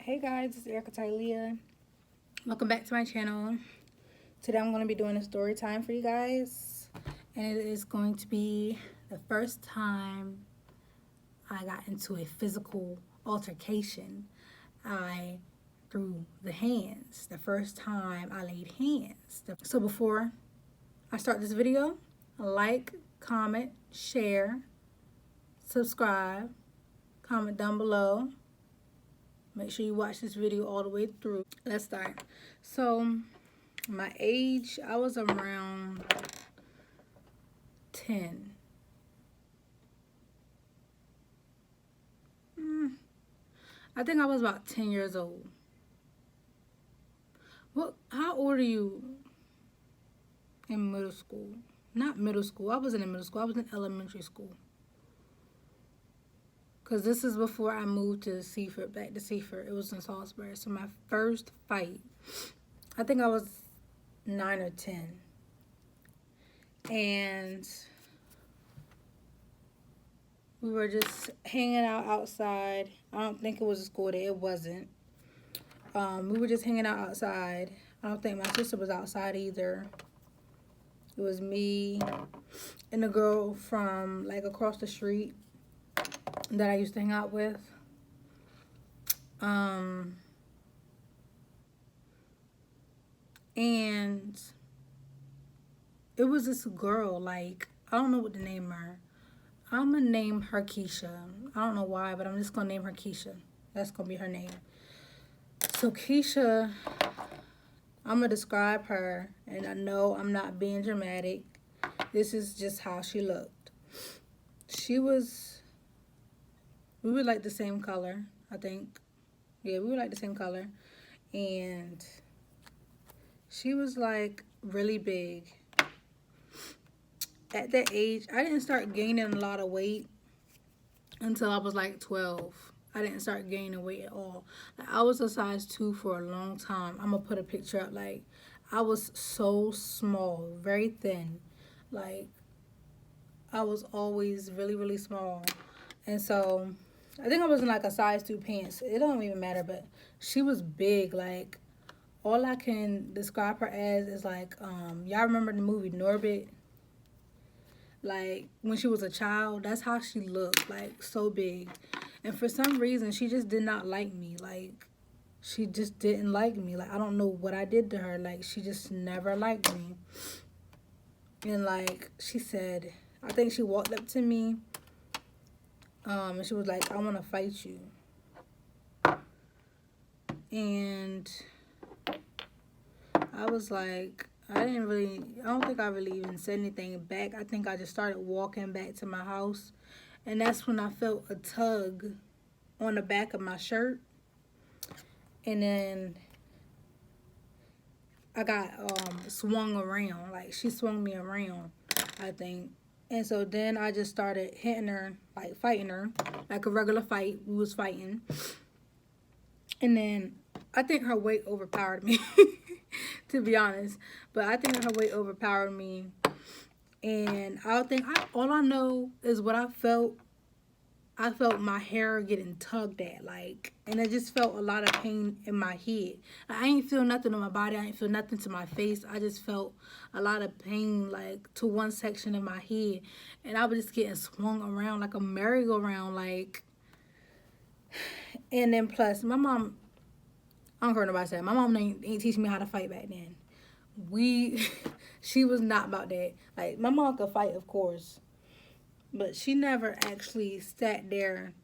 Hey guys, it's Erica Tylea. Welcome back to my channel. Today I'm going to be doing a story time for you guys. And it is going to be the first time I got into a physical altercation. I threw the hands. The first time I laid hands. So before I start this video, like, comment, share, subscribe, comment down below. Make sure you watch this video all the way through. Let's start. So, my age, I was around 10. I think I was about 10 years old. How old are you in middle school? Not middle school. I wasn't in middle school. I was in elementary school. Because this is before I moved to Seaford, back to Seaford. It was in Salisbury. So my first fight, I think I was 9 or 10. And we were just hanging out outside. I don't think it was a school day. It wasn't. We were just hanging out outside. I don't think my sister was outside either. It was me and a girl from like across the street that I used to hang out with. And it was this girl, like, I don't know what to name her. I'm gonna name her Keisha. I don't know why, but I'm just gonna name her Keisha. That's gonna be her name. So Keisha, I'm gonna describe her, and I know I'm not being dramatic. This is just how she looked. We were like the same color, I think. Yeah, we were like the same color. And she was like really big. At that age, I didn't start gaining a lot of weight until I was like 12. I didn't start gaining weight at all. Like, I was a size 2 for a long time. I'm gonna put a picture up. Like, I was so small, very thin. Like, I was always really, really small. And so I think I was in like a size 2 pants. It don't even matter, but she was big. Like, all I can describe her as is like, y'all remember the movie Norbit? Like, when she was a child, that's how she looked, like, so big. And for some reason, she just did not like me. Like, she just didn't like me. Like, I don't know what I did to her. Like, she just never liked me. And, like, she said, I think she walked up to me, and she was like, I want to fight you. And I was like, I don't think I really even said anything back. I think I just started walking back to my house. And that's when I felt a tug on the back of my shirt. And then I got swung around. Like, she swung me around, I think. And so then I just started hitting her, like fighting her, like a regular fight. We was fighting. And then I think her weight overpowered me, to be honest. But I think her weight overpowered me. And all I know is what I felt. I felt my hair getting tugged at, like, and I just felt a lot of pain in my head. I ain't feel nothing on my body. I ain't feel nothing to my face. I just felt a lot of pain, like, to one section of my head. And I was just getting swung around like a merry-go-round, like. And then plus, my mom, I don't care what nobody said. My mom ain't teaching me how to fight back then. She was not about that. Like, my mom could fight, of course. But she never actually sat there,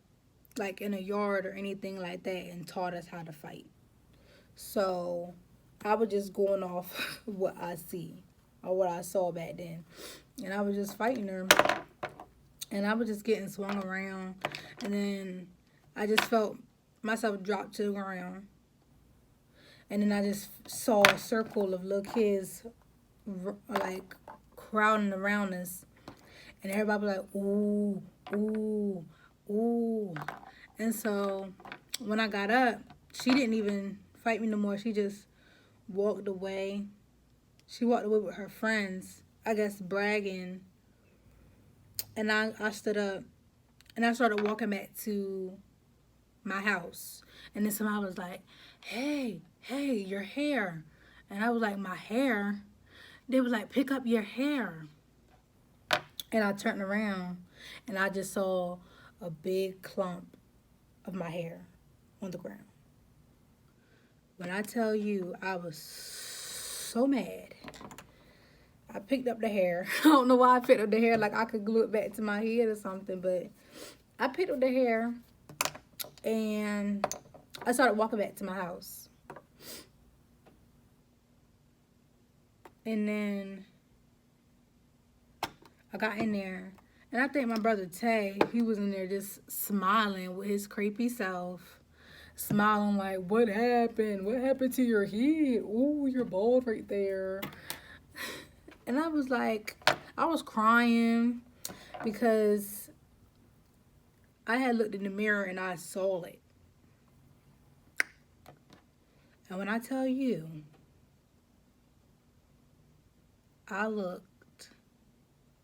like, in a yard or anything like that and taught us how to fight. So, I was just going off what I see or what I saw back then. And I was just fighting her. And I was just getting swung around. And then I just felt myself drop to the ground. And then I just saw a circle of little kids, like, crowding around us. And everybody was like, ooh, ooh, ooh. And so when I got up, she didn't even fight me no more. She just walked away. She walked away with her friends, I guess, bragging. And I stood up and I started walking back to my house. And then somebody was like, hey, your hair. And I was like, my hair? They was like, pick up your hair. And I turned around and I just saw a big clump of my hair on the ground. When I tell you, I was so mad. I picked up the hair. I don't know why I picked up the hair, like I could glue it back to my head or something, but I picked up the hair and I started walking back to my house. And then I got in there, and I think my brother Tay, he was in there just smiling with his creepy self. Smiling like, what happened? What happened to your head? Ooh, you're bald right there. And I was like, I was crying because I had looked in the mirror and I saw it. And when I tell you, I looked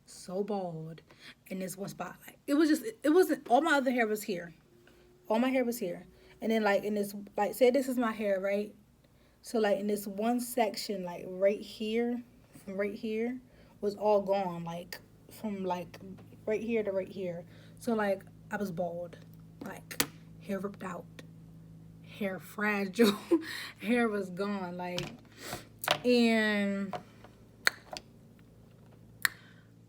so bald in this one spot. Like, it wasn't, all my other hair was here. All my hair was here. And then like in this, like say this is my hair, right? So like in this one section, like right here, from right here, was all gone. Like from like right here to right here. So like I was bald. Like hair ripped out. Hair fragile. Hair was gone. Like, and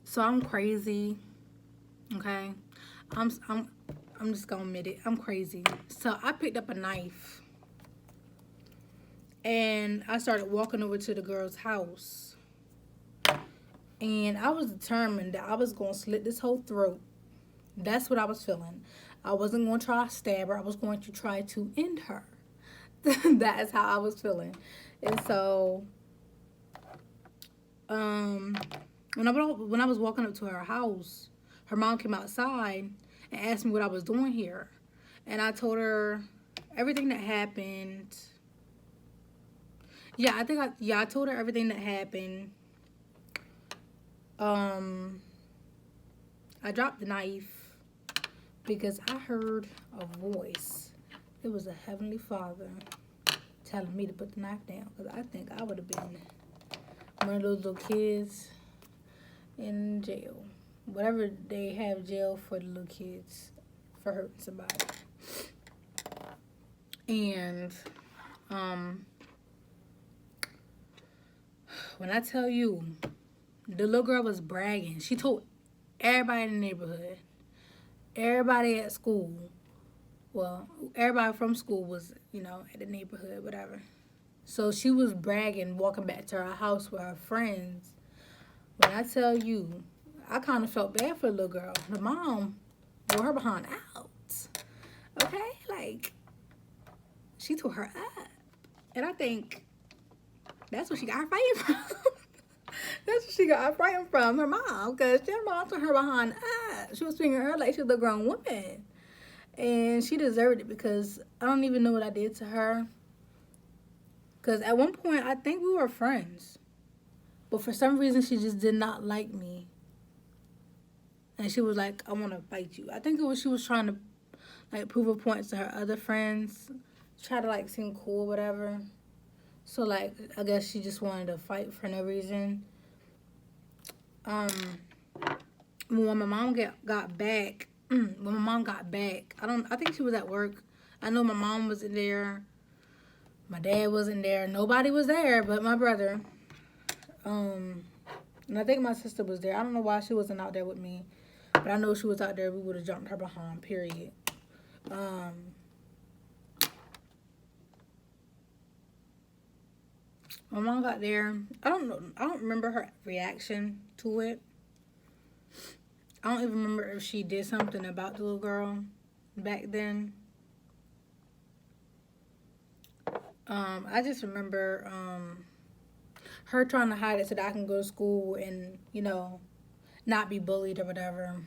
so I'm crazy. Okay. I'm just gonna admit it. I'm crazy. So I picked up a knife and I started walking over to the girl's house. And I was determined that I was gonna slit this whole throat. That's what I was feeling. I wasn't gonna try to stab her. I was going to try to end her. That is how I was feeling. And so, when I was walking up to her house, her mom came outside and asked me what I was doing here. And I told her everything that happened. Yeah, I told her everything that happened. I dropped the knife because I heard a voice. It was a Heavenly Father telling me to put the knife down, because I think I would have been one of those little kids in jail. Whatever they have jail for the little kids for hurting somebody. And when I tell you, the little girl was bragging. She told everybody in the neighborhood, everybody at school, well, everybody from school was, at the neighborhood, whatever. So she was bragging, walking back to her house with her friends. When I tell you, I kind of felt bad for the little girl. The mom wore her behind out. Okay? Like, she tore her up. And I think that's what she got her fighting from. That's what she got her fighting from, her mom. Because her mom tore her behind up. She was treating her like she was a grown woman. And she deserved it because I don't even know what I did to her. Because at one point, I think we were friends. But for some reason, she just did not like me. And she was like, I want to fight you. I think it was she was trying to, like, prove a point to her other friends. Try to, like, seem cool, whatever. So, like, I guess she just wanted to fight for no reason. When my mom got back, I think she was at work. I know my mom wasn't there. My dad wasn't there. Nobody was there but my brother. And I think my sister was there. I don't know why she wasn't out there with me. But I know she was out there. We would have jumped her behind, period. My mom got there. I don't remember her reaction to it. I don't even remember if she did something about the little girl back then. I just remember her trying to hide it so that I can go to school and, not be bullied or whatever.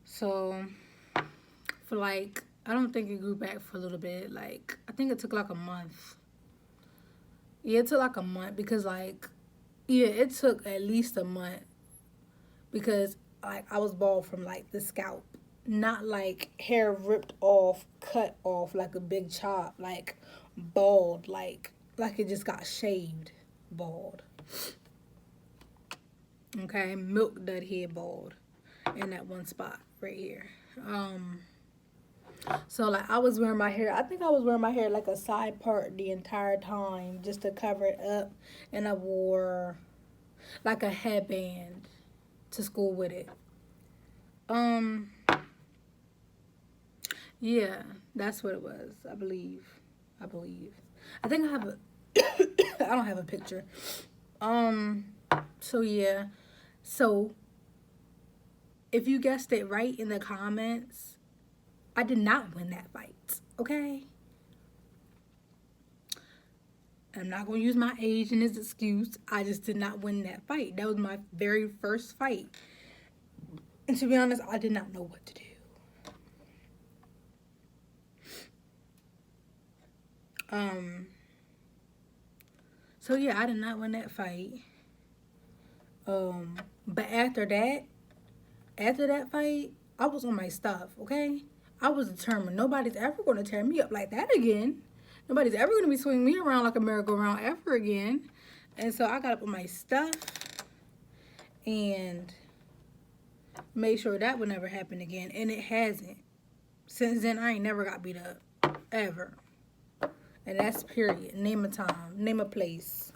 So, for like, I don't think it grew back for a little bit. Like, I think it took like a month. Yeah, it took like a month because it took at least a month because, like, I was bald from, like, the scalp. not like hair ripped off, cut off like a big chop, like bald, like it just got shaved bald. Okay, milk dud head bald in that one spot right here. So like I was wearing my hair, I think I was wearing my hair like a side part the entire time just to cover it up, and I wore like a headband to school with it. Um yeah, that's what it was. I believe. I think I have a I don't have a picture. Um so yeah. So if you guessed it right in the comments, I did not win that fight. Okay? I'm not going to use my age as an excuse. I just did not win that fight. That was my very first fight. And to be honest, I did not know what to do. So yeah, I did not win that fight. But after that fight, I was on my stuff, okay? I was determined. Nobody's ever going to tear me up like that again. Nobody's ever going to be swinging me around like a merry-go-round ever again. And so I got up on my stuff and made sure that would never happen again. And it hasn't. Since then, I ain't never got beat up. Ever. And that's period. Name a time. Name a place.